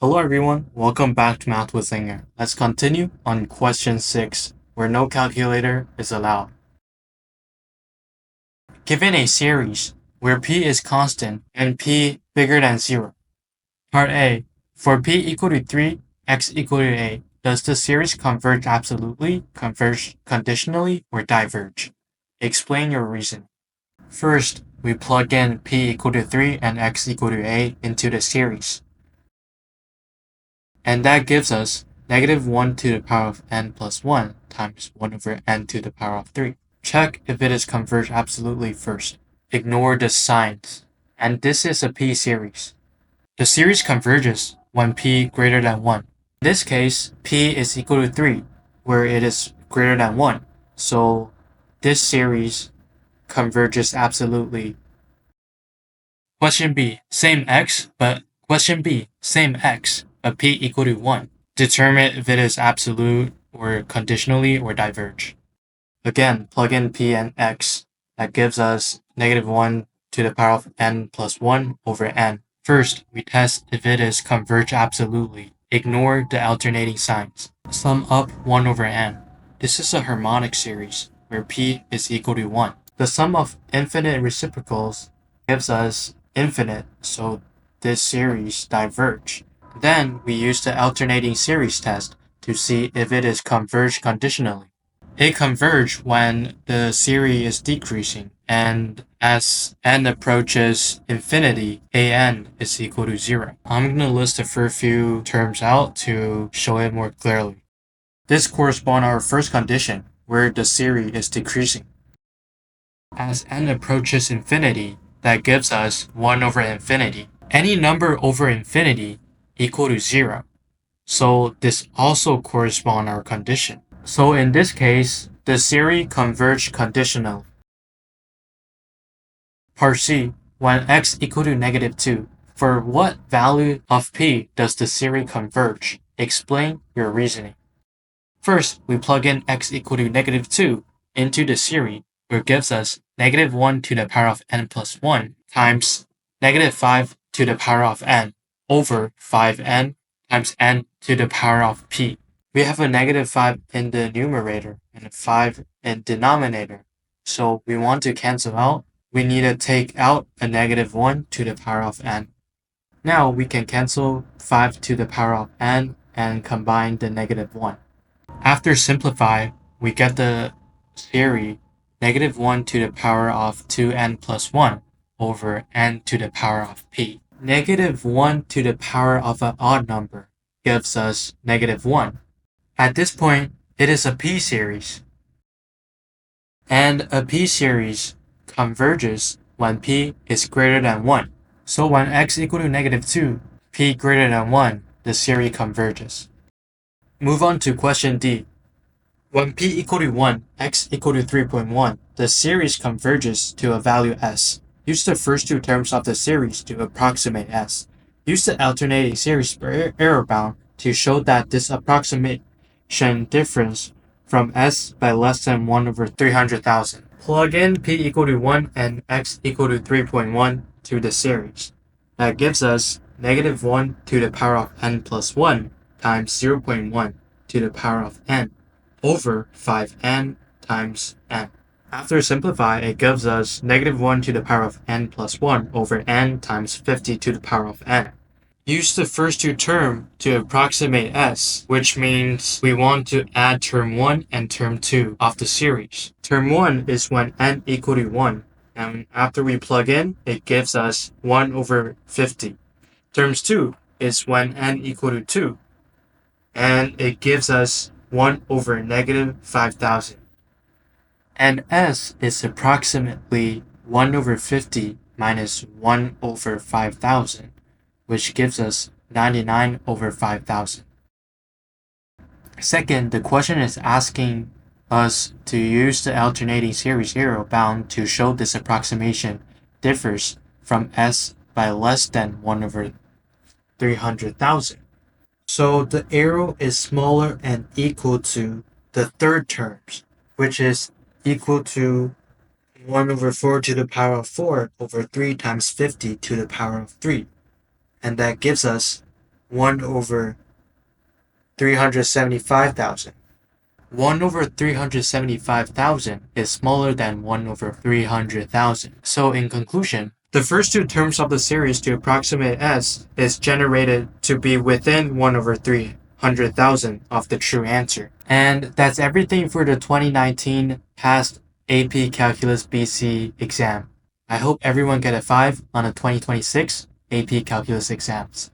Hello everyone, welcome back to Math with Singer. Let's continue on question 6, where no calculator is allowed. Given a series where p is constant and p bigger than 0. Part A. For p equal to 3, x equal to a, does the series converge absolutely, converge conditionally, or diverge? Explain your reason. First, we plug in p equal to 3 and x equal to a into the series. And that gives us negative 1 to the power of n plus 1 times 1 over n to the power of 3. Check if it is converged absolutely first. Ignore the signs. And this is a p series. The series converges when p greater than 1. In this case, p is equal to 3, where it is greater than 1. So this series converges absolutely. Question B, same x, but p equal to 1. Determine if it is absolute or conditionally or diverge. Again, plug in p and x. That gives us negative 1 to the power of n plus 1 over n. First, we test if it is converged absolutely. Ignore the alternating signs. Sum up 1 over n. This is a harmonic series where p is equal to 1. The sum of infinite reciprocals gives us infinite, so this series diverge. Then we use the alternating series test to see if it is converged conditionally. It converges when the series is decreasing, and as n approaches infinity, an is equal to 0. I'm going to list the first few terms out to show it more clearly. This corresponds to our first condition, where the series is decreasing. As n approaches infinity, that gives us 1 over infinity. Any number over infinity equal to 0. So this also corresponds to our condition. So in this case, the series converge conditionally. Part C, when x equal to negative 2. For what value of p does the series converge? Explain your reasoning. First, we plug in x equal to negative 2 into the series, where it gives us negative 1 to the power of n plus 1 times negative 5 to the power of n over 5n times n to the power of p. We have a negative 5 in the numerator and a 5 in denominator. So we want to cancel out. We need to take out a negative 1 to the power of n. Now we can cancel 5 to the power of n and combine the negative 1. After simplify, we get the series negative 1 to the power of 2n plus 1 over n to the power of p. Negative 1 to the power of an odd number gives us negative 1. At this point, it is a p series. And a p series converges when p is greater than 1. So when x equal to negative 2, p greater than 1, the series converges. Move on to question D. When p equal to 1, x equal to 3.1, the series converges to a value s. Use the first two terms of the series to approximate s. Use the alternating series error bound to show that this approximation differs from s by less than 1 over 300,000. Plug in p equal to 1 and x equal to 3.1 to the series. That gives us negative 1 to the power of n plus 1 times 0.1 to the power of n over 5n times n. After simplify, it gives us negative 1 to the power of n plus 1 over n times 50 to the power of n. Use the first two terms to approximate s, which means we want to add term 1 and term 2 of the series. Term 1 is when n equal to 1, and after we plug in, it gives us 1 over 50. Terms 2 is when n equal to 2, and it gives us 1 over negative 5,000. And s is approximately 1 over 50 minus 1 over 5,000, which gives us 99 over 5,000. Second, the question is asking us to use the alternating series arrow bound to show this approximation differs from s by less than 1 over 300,000. So the arrow is smaller and equal to the third terms, which is equal to 1 over 4 to the power of 4 over 3 times 50 to the power of 3. And that gives us 1 over 375,000. 1 over 375,000 is smaller than 1 over 300,000. So in conclusion, the first two terms of the series to approximate S is generated to be within 1 over 300,000 of the true answer. And that's everything for the 2019 past AP Calculus BC exam. I hope everyone get a 5 on the 2026 AP Calculus exams.